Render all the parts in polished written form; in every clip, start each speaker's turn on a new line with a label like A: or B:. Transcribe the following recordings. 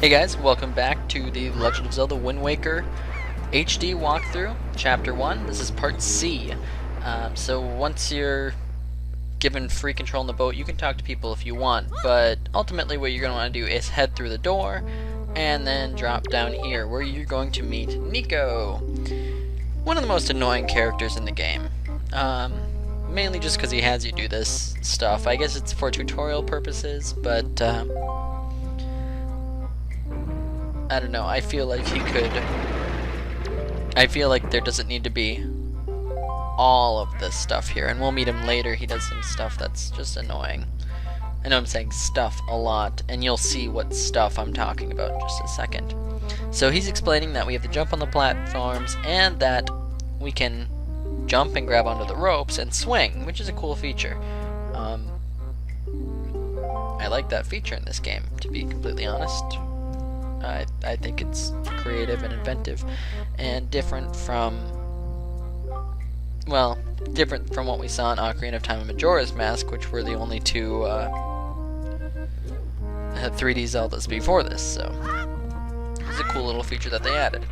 A: Hey guys, welcome back to the Legend of Zelda Wind Waker HD walkthrough, Chapter 1. This is Part C. So once you're given free control in the boat, you can talk to people if you want, but ultimately what you're going to want to do is head through the door and then drop down here where you're going to meet Nico, one of the most annoying characters in the game. Mainly just because he has you do this stuff. I guess it's for tutorial purposes, but I don't know, I feel like there doesn't need to be all of this stuff here, and we'll meet him later. He does some stuff that's just annoying. I know I'm saying stuff a lot, and you'll see what stuff I'm talking about in just a second. So he's explaining that we have to jump on the platforms, and that we can jump and grab onto the ropes and swing, which is a cool feature. I like that feature in this game, to be completely honest. I think it's creative and inventive and different from what we saw in Ocarina of Time and Majora's Mask, which were the only two 3D Zeldas before this, so it's a cool little feature that they added.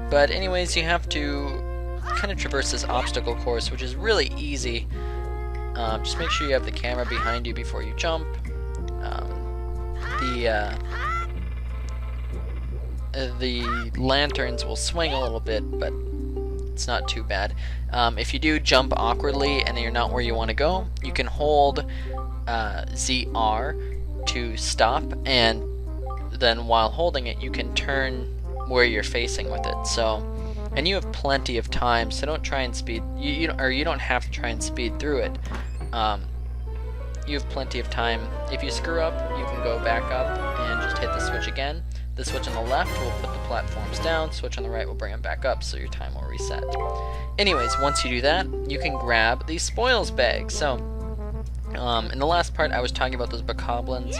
A: But anyways, you have to kind of traverse this obstacle course, which is really easy. Just make sure you have the camera behind you before you jump. The lanterns will swing a little bit, but it's not too bad. If you do jump awkwardly and you're not where you want to go, you can hold ZR to stop, and then while holding it, you can turn where you're facing with it. So, and you have plenty of time, so don't try and speed. You don't have to try and speed through it. You have plenty of time. If you screw up, you can go back up and just hit the switch again. The switch on the left will put the platforms down, switch on the right will bring them back up, so your time will reset. Anyways, once you do that, you can grab the spoils bag. So, in the last part I was talking about those bokoblins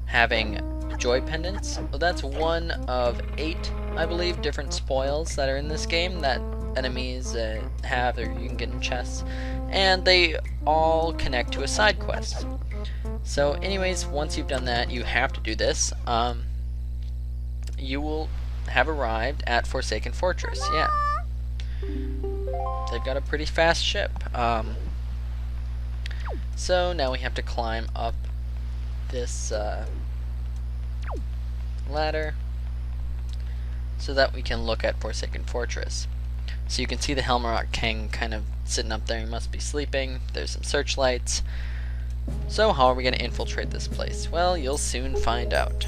A: having joy pendants. Well, that's one of 8, I believe, different spoils that are in this game that enemies have, or you can get in chests, and they all connect to a side quest. So anyways, once you've done that, you have to do this. You will have arrived at Forsaken Fortress. Yeah, they've got a pretty fast ship. So now we have to climb up this ladder so that we can look at Forsaken Fortress. So you can see the Helmarock King kind of sitting up there. He must be sleeping. There's some searchlights. So how are we going to infiltrate this place? Well, you'll soon find out.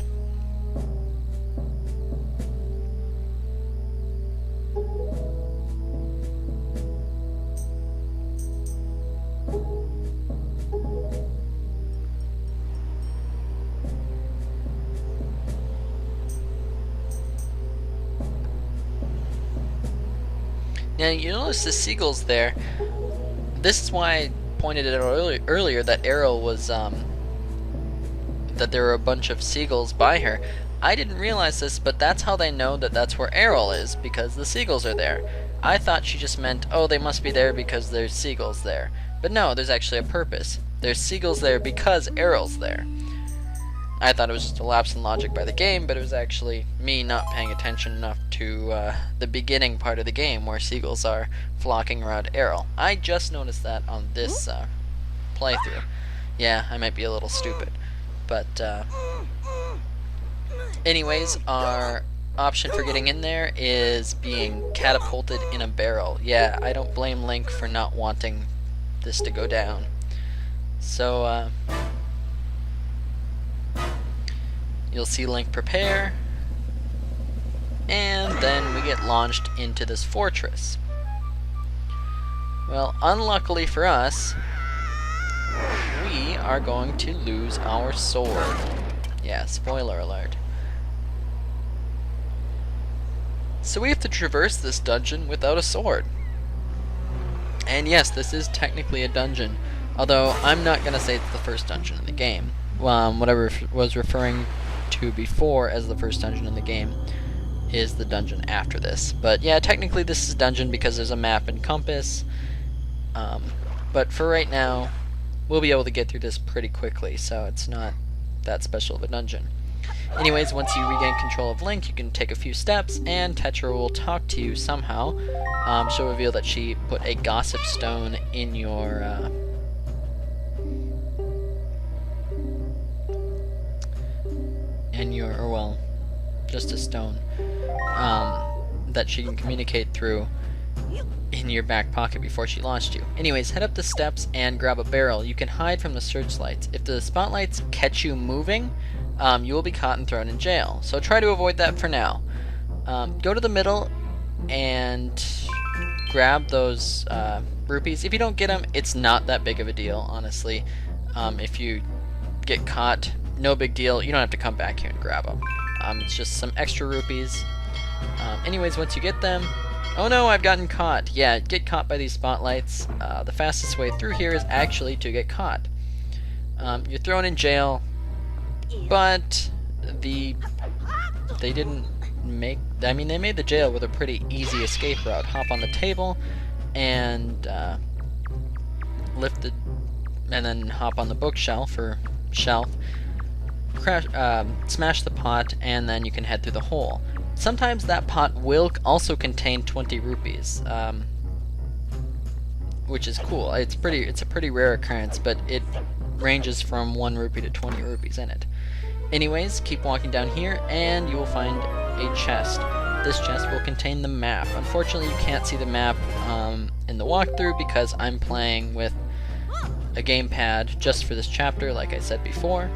A: Now you notice the seagulls there. This is why I pointed it out earlier that Aryll was that there were a bunch of seagulls by her. I didn't realize this, but that's how they know that that's where Aryll is, because the seagulls are there. I thought she just meant, oh, they must be there because there's seagulls there. But no, there's actually a purpose. There's seagulls there because Aryll's there. I thought it was just a lapse in logic by the game, but it was actually me not paying attention enough to the beginning part of the game where seagulls are flocking around Aryll. I just noticed that on this playthrough. Yeah, I might be a little stupid. But anyways, our option for getting in there is being catapulted in a barrel. Yeah, I don't blame Link for not wanting this to go down. So, you'll see Link prepare, and then we get launched into this fortress. Well, unluckily for us, we are going to lose our sword. Yeah, spoiler alert. So we have to traverse this dungeon without a sword. And yes, this is technically a dungeon, although I'm not going to say it's the first dungeon in the game. What I was referring to before as the first dungeon in the game is the dungeon after this. But yeah, technically this is a dungeon because there's a map and compass. But for right now, we'll be able to get through this pretty quickly, so it's not that special of a dungeon. Anyways, once you regain control of Link, you can take a few steps, and Tetra will talk to you somehow. She'll reveal that she put a gossip stone in your or well, just a stone that she can communicate through in your back pocket before she lost you. Anyways, head up the steps and grab a barrel. You can hide from the searchlights. If the spotlights catch you moving, you will be caught and thrown in jail. So try to avoid that for now. Go to the middle and grab those rupees. If you don't get them, it's not that big of a deal, honestly. If you get caught, no big deal. You don't have to come back here and grab them. It's just some extra rupees. Anyways, once you get them... Oh no, I've gotten caught. Yeah, get caught by these spotlights. The fastest way through here is actually to get caught. You're thrown in jail, but they didn't make... I mean, they made the jail with a pretty easy escape route. Hop on the table and lift the... and then hop on the bookshelf or shelf. Crash, smash the pot, and then you can head through the hole. Sometimes that pot will also contain 20 rupees, which is cool. It's a pretty rare occurrence, but it ranges from 1 rupee to 20 rupees in it. Anyways, keep walking down here, and you will find a chest. This chest will contain the map. Unfortunately, you can't see the map in the walkthrough because I'm playing with a gamepad just for this chapter, like I said before.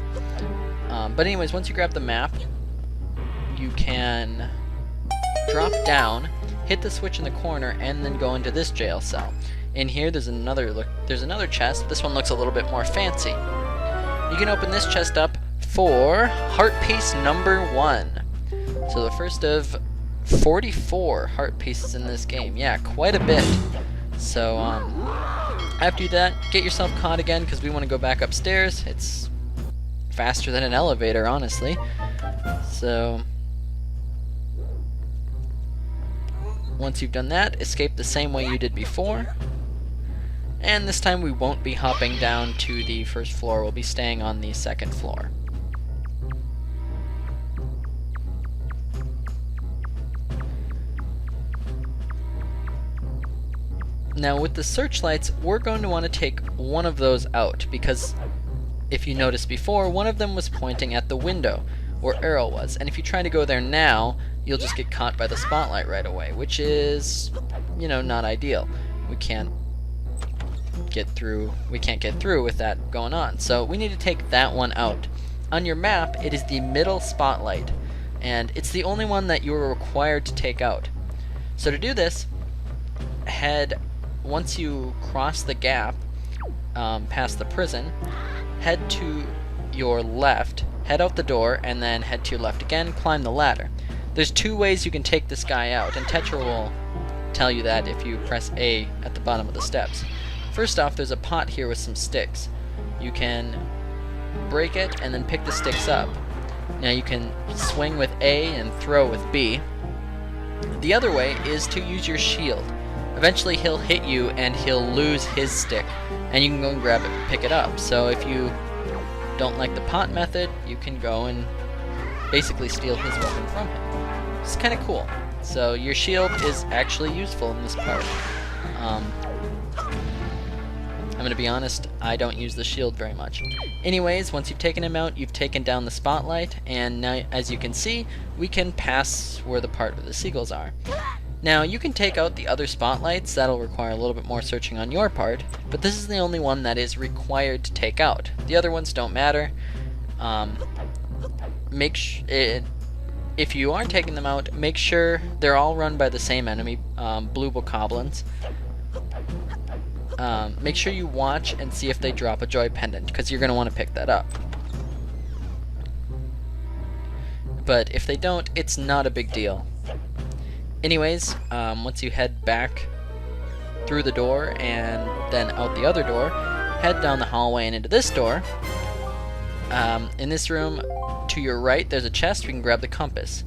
A: But anyways, once you grab the map, you can drop down, hit the switch in the corner, and then go into this jail cell. In here, there's another chest. This one looks a little bit more fancy. You can open this chest up for heart piece number 1. So the first of 44 heart pieces in this game. Yeah, quite a bit. So after that, get yourself caught again because we want to go back upstairs. It's faster than an elevator, honestly. So once you've done that, escape the same way you did before. And this time we won't be hopping down to the first floor, we'll be staying on the second floor. Now with the searchlights, we're going to want to take one of those out, because if you noticed before, one of them was pointing at the window where Errol was, and if you try to go there now, you'll just get caught by the spotlight right away, which is, you know, not ideal. We can't get through with that going on. So we need to take that one out. On your map, it is the middle spotlight, and it's the only one that you are required to take out. So to do this, once you cross the gap past the prison, head to your left, head out the door, and then head to your left again, climb the ladder. There's 2 ways you can take this guy out, and Tetra will tell you that if you press A at the bottom of the steps. First off, there's a pot here with some sticks. You can break it and then pick the sticks up. Now you can swing with A and throw with B. The other way is to use your shield. Eventually he'll hit you and he'll lose his stick, and you can go and grab it and pick it up. So if you don't like the pot method, you can go and basically steal his weapon from him. It's kind of cool. So your shield is actually useful in this part. I'm going to be honest, I don't use the shield very much. Anyways, once you've taken him out, you've taken down the spotlight, and now, as you can see, we can pass where the part where the seagulls are. Now, you can take out the other spotlights. That'll require a little bit more searching on your part, but this is the only one that is required to take out. The other ones don't matter. If you are taking them out, make sure they're all run by the same enemy, blue bokoblins. Make sure you watch and see if they drop a joy pendant, because you're going to want to pick that up. But if they don't, it's not a big deal. Anyways, once you head back through the door and then out the other door, head down the hallway and into this door. In this room, to your right, there's a chest. We can grab the compass.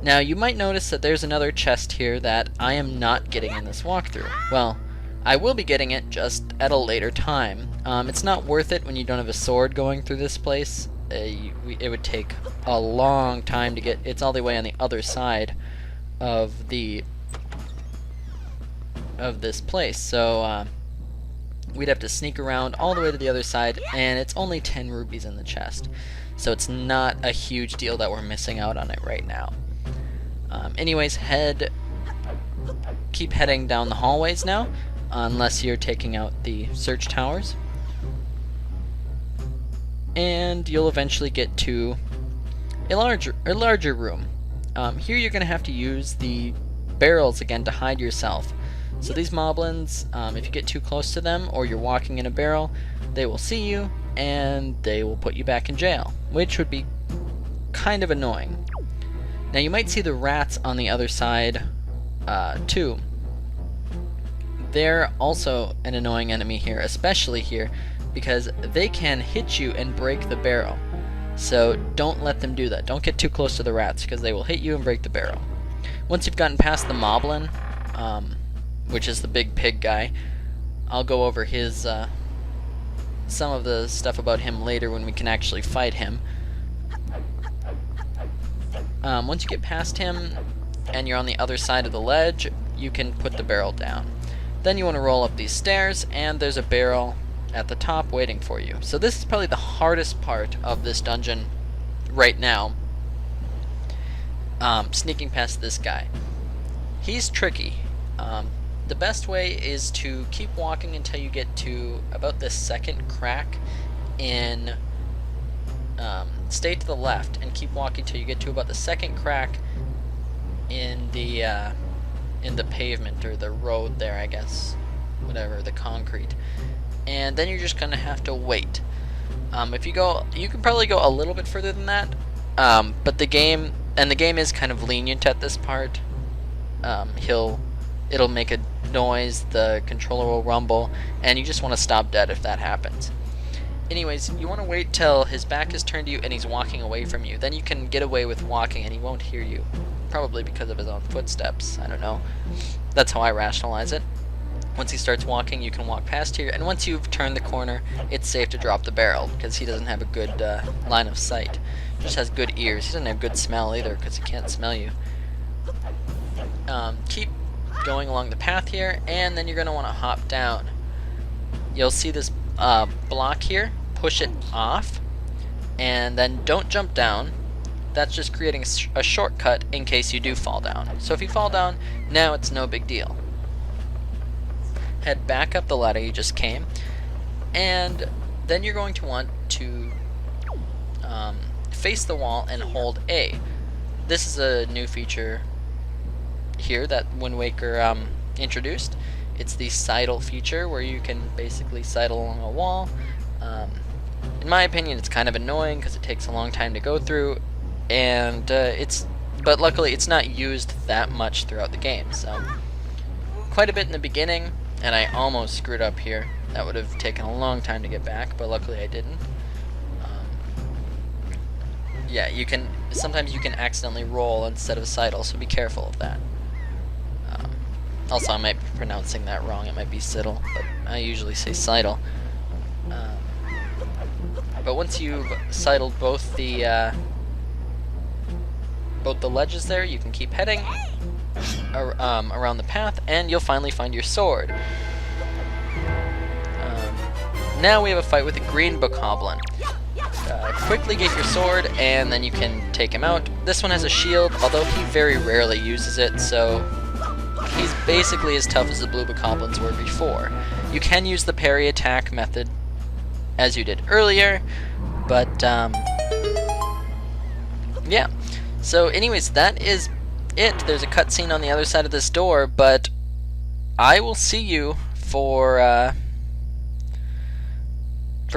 A: Now, you might notice that there's another chest here that I am not getting in this walkthrough. Well, I will be getting it just at a later time. It's not worth it when you don't have a sword going through this place. it would take a long time to get. It's all the way on the other side of this place, so we'd have to sneak around all the way to the other side, and it's only 10 rubies in the chest, so it's not a huge deal that we're missing out on it right now. Anyways, keep heading down the hallways now, unless you're taking out the search towers, and you'll eventually get to a larger room. Here you're going to have to use the barrels again to hide yourself. So these moblins, if you get too close to them or you're walking in a barrel, they will see you and they will put you back in jail, which would be kind of annoying. Now you might see the rats on the other side too. They're also an annoying enemy here, especially here, because they can hit you and break the barrel. So don't let them do that. Don't get too close to the rats because they will hit you and break the barrel. Once you've gotten past the moblin, which is the big pig guy, I'll go over his some of the stuff about him later when we can actually fight him. Once you get past him and you're on the other side of the ledge, you can put the barrel down. Then you want to roll up these stairs, and there's a barrel at the top waiting for you. So this is probably the hardest part of this dungeon right now, sneaking past this guy. He's tricky. The best way is to keep walking until you get to about the second crack in stay to the left and keep walking till you get to about the second crack in the pavement or the road there, I guess, whatever, the concrete. And then you're just gonna have to wait. If you can probably go a little bit further than that, but the game is kind of lenient at this part. It'll make a noise, the controller will rumble, and you just want to stop dead if that happens. Anyways, you want to wait till his back is turned to you and he's walking away from you. Then you can get away with walking and he won't hear you. Probably because of his own footsteps, I don't know. That's how I rationalize it. Once he starts walking, you can walk past here, and once you've turned the corner, it's safe to drop the barrel, because he doesn't have a good line of sight. He just has good ears. He doesn't have good smell either, because he can't smell you. Keep going along the path here, and then you're going to want to hop down. You'll see this block here. Push it off, and then don't jump down. That's just creating a shortcut in case you do fall down. So if you fall down, now it's no big deal. Head back up the ladder you just came, and then you're going to want to face the wall and hold A. This is a new feature here that Wind Waker introduced. It's the sidle feature where you can basically sidle along a wall. In my opinion, it's kind of annoying because it takes a long time to go through, and but luckily it's not used that much throughout the game. So quite a bit in the beginning, and I almost screwed up here. That would have taken a long time to get back, but luckily I didn't. Yeah, sometimes you can accidentally roll instead of sidle, so be careful of that. Also, I might be pronouncing that wrong. It might be sidle, but I usually say sidle. But once you've sidled both the ledges there, you can keep heading around the path, and you'll finally find your sword. Now we have a fight with a green bokoblin. Quickly get your sword, and then you can take him out. This one has a shield, although he very rarely uses it, so he's basically as tough as the blue bokoblins were before. You can use the parry attack method as you did earlier, but yeah. So anyways, that is it. There's a cutscene on the other side of this door, but I will see you for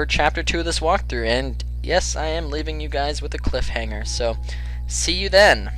A: chapter 2 of this walkthrough, and yes, I am leaving you guys with a cliffhanger, so see you then.